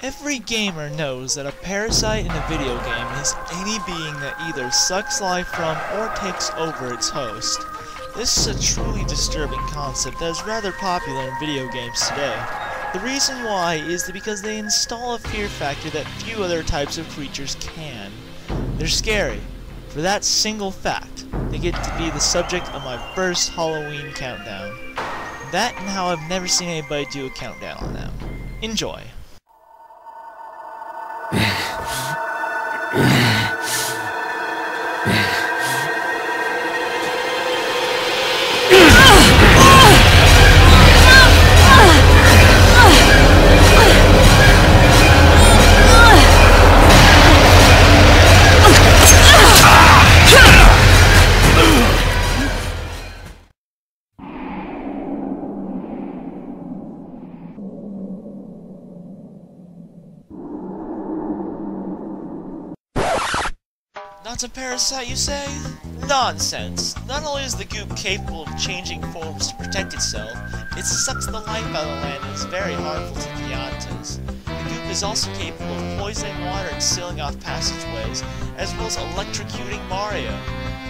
Every gamer knows that a parasite in a video game is any being that either sucks life from or takes over its host. This is a truly disturbing concept that is rather popular in video games today. The reason why is because they install a fear factor that few other types of creatures can. They're scary. For that single fact, they get to be the subject of my first Halloween countdown. That and how I've never seen anybody do a countdown on them. Enjoy. Not a parasite, you say? Nonsense! Not only is the goop capable of changing forms to protect itself, it sucks the life out of the land and is very harmful to the Yantas. The goop is also capable of poisoning water and sealing off passageways, as well as electrocuting Mario.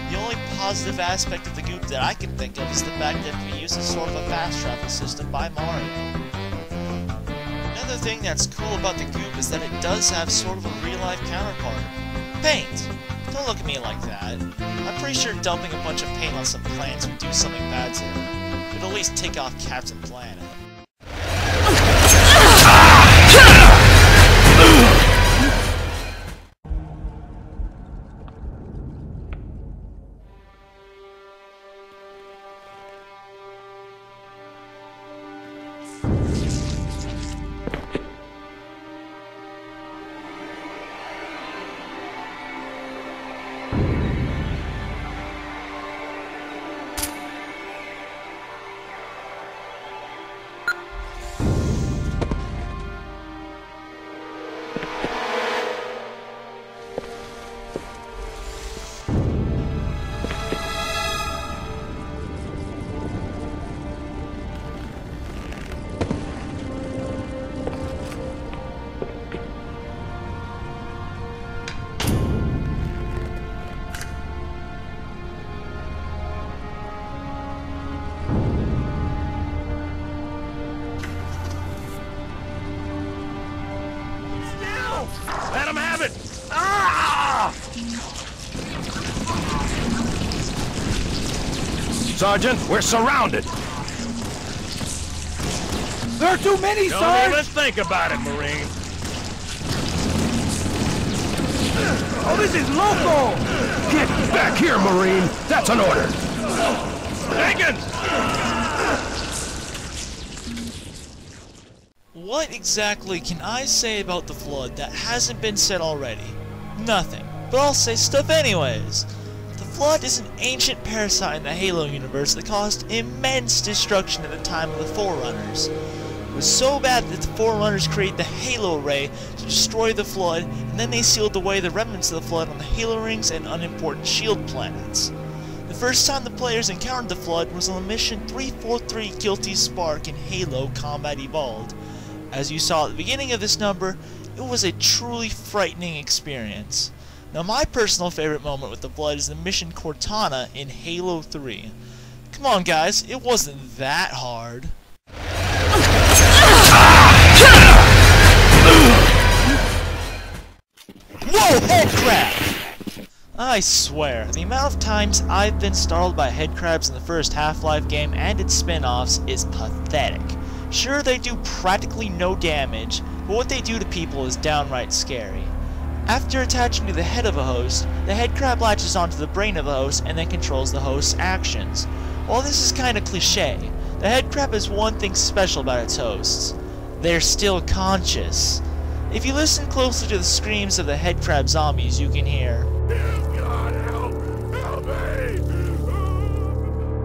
The only positive aspect of the goop that I can think of is the fact that it can be used as sort of a fast travel system by Mario. Another thing that's cool about the goop is that it does have sort of a real-life counterpart. Paint! Don't look at me like that. I'm pretty sure dumping a bunch of paint on some plants would do something bad to them. It'd at least take off Captain Planet. Let him have it! Ah! Sergeant, we're surrounded. There are too many, Sarge! Don't even think about it, Marine. Oh, this is local! Get back here, Marine! That's an order! Jenkins! What exactly can I say about the Flood that hasn't been said already? Nothing. But I'll say stuff anyways. The Flood is an ancient parasite in the Halo universe that caused immense destruction at the time of the Forerunners. It was so bad that the Forerunners created the Halo Ray to destroy the Flood, and then they sealed away the remnants of the Flood on the Halo Rings and unimportant shield planets. The first time the players encountered the Flood was on the mission 343 Guilty Spark in Halo Combat Evolved. As you saw at the beginning of this number, it was a truly frightening experience. Now my personal favorite moment with the Flood is the mission Cortana in Halo 3. Come on guys, it wasn't that hard. Whoa, head crab! I swear, the amount of times I've been startled by head crabs in the first Half-Life game and its spin-offs is pathetic. Sure, they do practically no damage, but what they do to people is downright scary. After attaching to the head of a host, the head crab latches onto the brain of the host and then controls the host's actions. While this is kinda cliche, the head crab has one thing special about its hosts. They're still conscious. If you listen closely to the screams of the head crab zombies, you can hear, God, help me!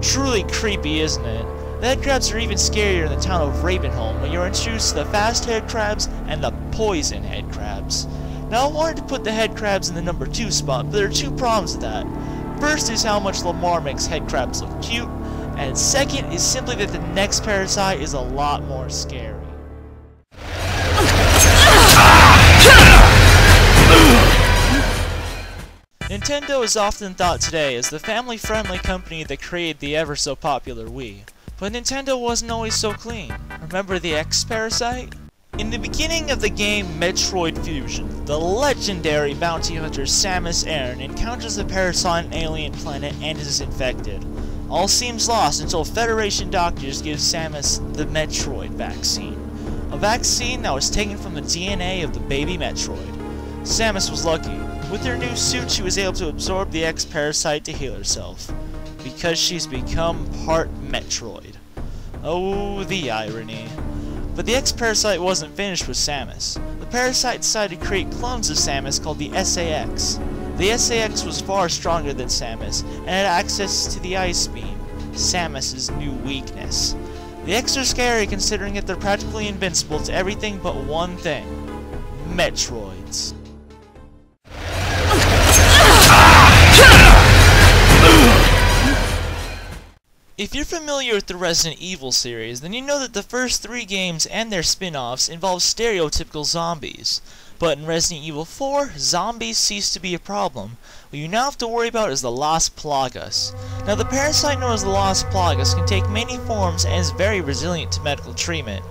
Truly creepy, isn't it? The head crabs are even scarier in the town of Ravenholm when you're introduced to the fast head crabs and the poison head crabs. Now I wanted to put the head crabs in the number 2 spot, but there are 2 problems with that. First is how much Lamar makes head crabs look cute, and second is simply that the next parasite is a lot more scary. Nintendo is often thought today as the family-friendly company that created the ever-so-popular Wii. But Nintendo wasn't always so clean. Remember the X-Parasite? In the beginning of the game Metroid Fusion, the legendary bounty hunter Samus Aran encounters a parasite on an alien planet and is infected. All seems lost until Federation doctors give Samus the Metroid vaccine. A vaccine that was taken from the DNA of the baby Metroid. Samus was lucky. With her new suit, she was able to absorb the X-Parasite to heal herself. Because she's become part Metroid. Oh, the irony. But the X-Parasite wasn't finished with Samus. The parasite decided to create clones of Samus called the SAX. The SAX was far stronger than Samus, and had access to the Ice Beam, Samus's new weakness. The X are scary considering that they're practically invincible to everything but one thing. Metroids. If you're familiar with the Resident Evil series, then you know that the first 3 games and their spin-offs involve stereotypical zombies. But in Resident Evil 4, zombies cease to be a problem. What you now have to worry about is the Las Plagas. Now the parasite known as the Las Plagas can take many forms and is very resilient to medical treatment.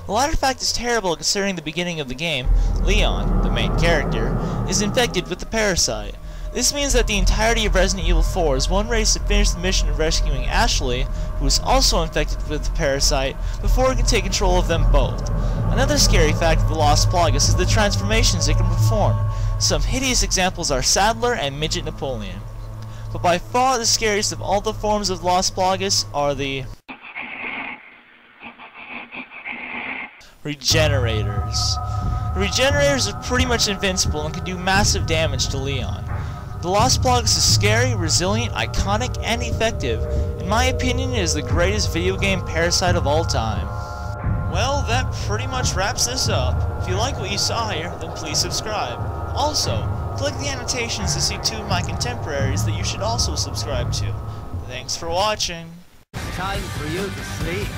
The latter fact is terrible considering the beginning of the game, Leon, the main character, is infected with the parasite. This means that the entirety of Resident Evil 4 is one race to finish the mission of rescuing Ashley, who is also infected with the parasite, before it can take control of them both. Another scary fact of the Las Plagas is the transformations it can perform. Some hideous examples are Sadler and Midget Napoleon. But by far the scariest of all the forms of Las Plagas are the Regenerators. The Regenerators are pretty much invincible and can do massive damage to Leon. The Las Plagas is scary, resilient, iconic, and effective. In my opinion, it is the greatest video game parasite of all time. Well, that pretty much wraps this up. If you like what you saw here, then please subscribe. Also, click the annotations to see 2 of my contemporaries that you should also subscribe to. Thanks for watching. Time for you to sleep.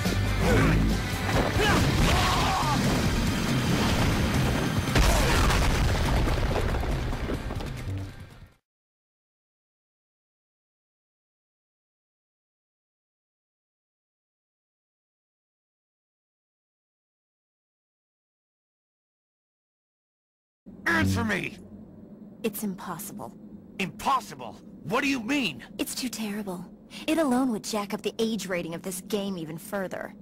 Answer me! It's impossible. Impossible? What do you mean? It's too terrible. It alone would jack up the age rating of this game even further.